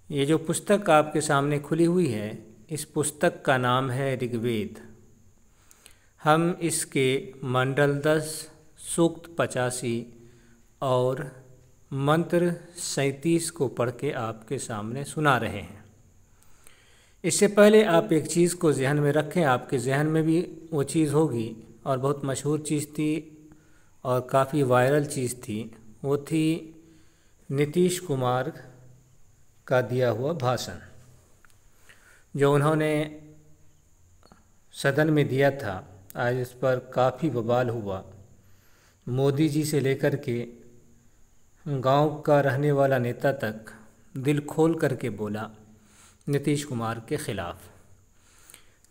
ये जो पुस्तक आपके सामने खुली हुई है, इस पुस्तक का नाम है ऋग्वेद। हम इसके मंडल 10, सूक्त 85 और मंत्र 37 को पढ़ के आपके सामने सुना रहे हैं। इससे पहले आप एक चीज़ को जहन में रखें, आपके जहन में भी वो चीज़ होगी और बहुत मशहूर चीज़ थी और काफ़ी वायरल चीज़ थी। वो थी नीतीश कुमार का दिया हुआ भाषण जो उन्होंने सदन में दिया था। आज इस पर काफ़ी बवाल हुआ। मोदी जी से लेकर के गांव का रहने वाला नेता तक दिल खोल करके बोला नीतीश कुमार के ख़िलाफ़।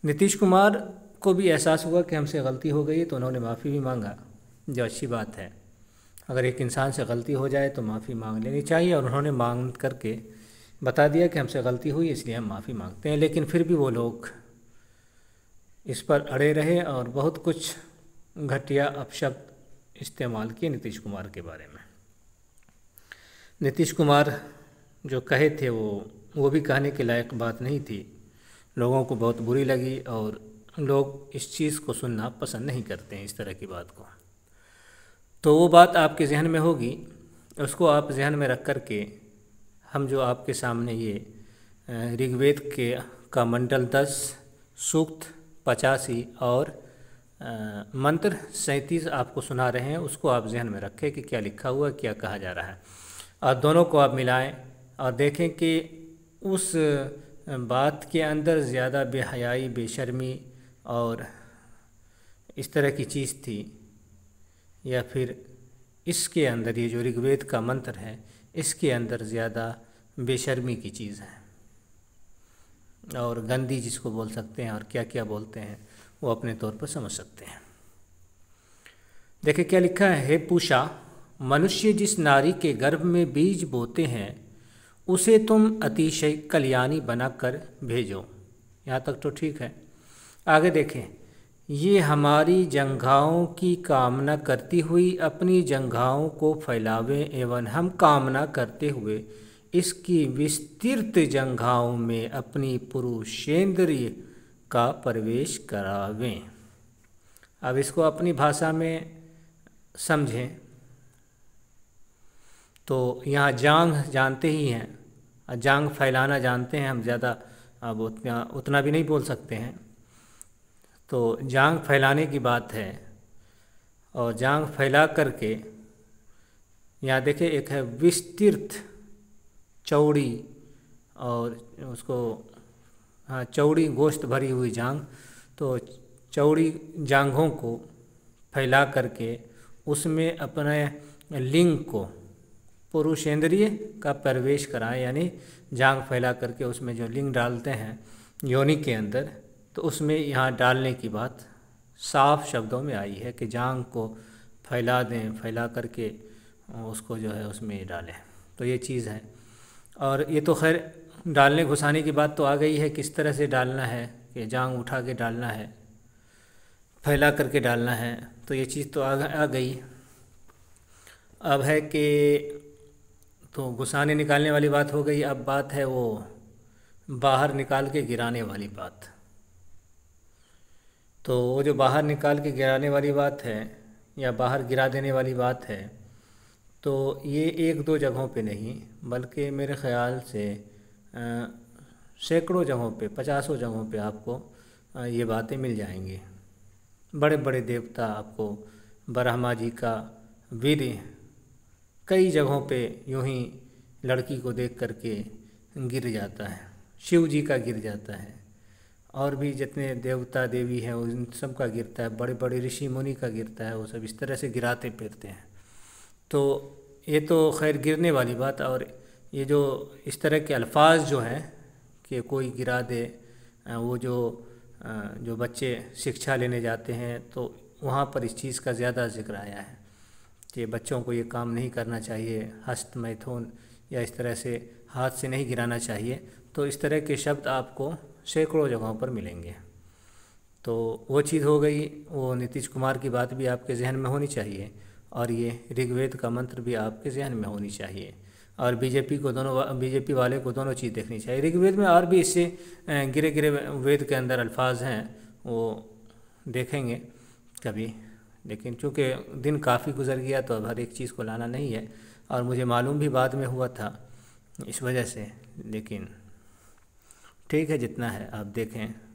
नीतीश कुमार को भी एहसास हुआ कि हमसे गलती हो गई, तो उन्होंने माफ़ी भी मांगा, जो अच्छी बात है। अगर एक इंसान से गलती हो जाए तो माफ़ी मांग लेनी चाहिए, और उन्होंने मांग करके बता दिया कि हमसे गलती हुई इसलिए हम माफ़ी मांगते हैं। लेकिन फिर भी वो लोग इस पर अड़े रहे और बहुत कुछ घटिया अपशब्द इस्तेमाल किए नीतीश कुमार के बारे में। नीतीश कुमार जो कहे थे वो भी कहने के लायक बात नहीं थी। लोगों को बहुत बुरी लगी और लोग इस चीज़ को सुनना पसंद नहीं करते हैं, इस तरह की बात को। तो वो बात आपके जहन में होगी, उसको आप जहन में रख कर के हम जो आपके सामने ये ऋग्वेद के का मंडल 10, सूक्त 85 और मंत्र 37 आपको सुना रहे हैं, उसको आप जहन में रखें कि क्या लिखा हुआ, क्या कहा जा रहा है, और दोनों को आप मिलाएं और देखें कि उस बात के अंदर ज़्यादा बेहयाई, बेशर्मी और इस तरह की चीज़ थी, या फिर इसके अंदर ये जो ऋग्वेद का मंत्र है इसके अंदर ज़्यादा बेशर्मी की चीज़ है और गंदी जिसको बोल सकते हैं, और क्या क्या बोलते हैं वो अपने तौर पर समझ सकते हैं। देखिए क्या लिखा है। हे पूषा, मनुष्य जिस नारी के गर्भ में बीज बोते हैं उसे तुम अतिशय कल्याणी बनाकर भेजो। यहाँ तक तो ठीक है। आगे देखें। ये हमारी जंघाओं की कामना करती हुई अपनी जंघाओं को फैलावें एवं हम कामना करते हुए इसकी विस्तृत जंघाओं में अपनी पुरुषेंद्रिय का प्रवेश करावें। अब इसको अपनी भाषा में समझें तो यहाँ जांघ जानते ही हैं, जांघ फैलाना जानते हैं हम, ज़्यादा अब उतना भी नहीं बोल सकते हैं। तो जांघ फैलाने की बात है, और जांघ फैला करके यहाँ देखिए एक है विस्तृत, चौड़ी, और उसको चौड़ी गोश्त भरी हुई जांघ। तो चौड़ी जांघों को फैला करके उसमें अपने लिंग को, पुरुषेंद्रिय का प्रवेश कराएं, यानी जांघ फैला करके उसमें जो लिंग डालते हैं योनि के अंदर, तो उसमें यहाँ डालने की बात साफ शब्दों में आई है कि जांघ को फैला दें, फैला करके उसको जो है उसमें डालें। तो ये चीज़ है। और ये तो खैर डालने घुसाने की बात तो आ गई है, किस तरह से डालना है, कि जांघ उठा के डालना है, फैला करके डालना है, तो ये चीज़ तो आ गई। अब है कि तो घुसाने निकालने वाली बात हो गई। अब बात है वो बाहर निकाल के गिराने वाली बात। तो वो जो बाहर निकाल के गिराने वाली बात है या बाहर गिरा देने वाली बात है, तो ये एक दो जगहों पे नहीं बल्कि मेरे ख़्याल से सैकड़ों जगहों पे, 50 जगहों पे आपको ये बातें मिल जाएंगी। बड़े बड़े देवता आपको, ब्रह्मा जी का वीर कई जगहों पे यूं ही लड़की को देख करके गिर जाता है, शिव जी का गिर जाता है, और भी जितने देवता देवी हैं उन सब का गिरता है, बड़े बड़े ऋषि मुनि का गिरता है, वो सब इस तरह से गिराते फिरते हैं। तो ये तो खैर गिरने वाली बात। और ये जो इस तरह के अल्फाज जो हैं कि कोई गिरा दे, वो जो बच्चे शिक्षा लेने जाते हैं तो वहाँ पर इस चीज़ का ज़्यादा जिक्र आया है कि बच्चों को ये काम नहीं करना चाहिए, हस्त मैथुन या इस तरह से हाथ से नहीं गिराना चाहिए। तो इस तरह के शब्द आपको सैकड़ों जगहों पर मिलेंगे। तो वो चीज़ हो गई। वो नीतीश कुमार की बात भी आपके जहन में होनी चाहिए, और ये ऋग्वेद का मंत्र भी आपके जहन में होनी चाहिए। और बीजेपी वाले को दोनों चीज़ देखनी चाहिए। ऋग्वेद में और भी इससे गिरे गिरे वेद के अंदर अल्फाज हैं, वो देखेंगे कभी। लेकिन चूँकि दिन काफ़ी गुजर गया तो अब हर एक चीज़ को लाना नहीं है, और मुझे मालूम भी बाद में हुआ था इस वजह से। लेकिन ठीक है, जितना है आप देखें।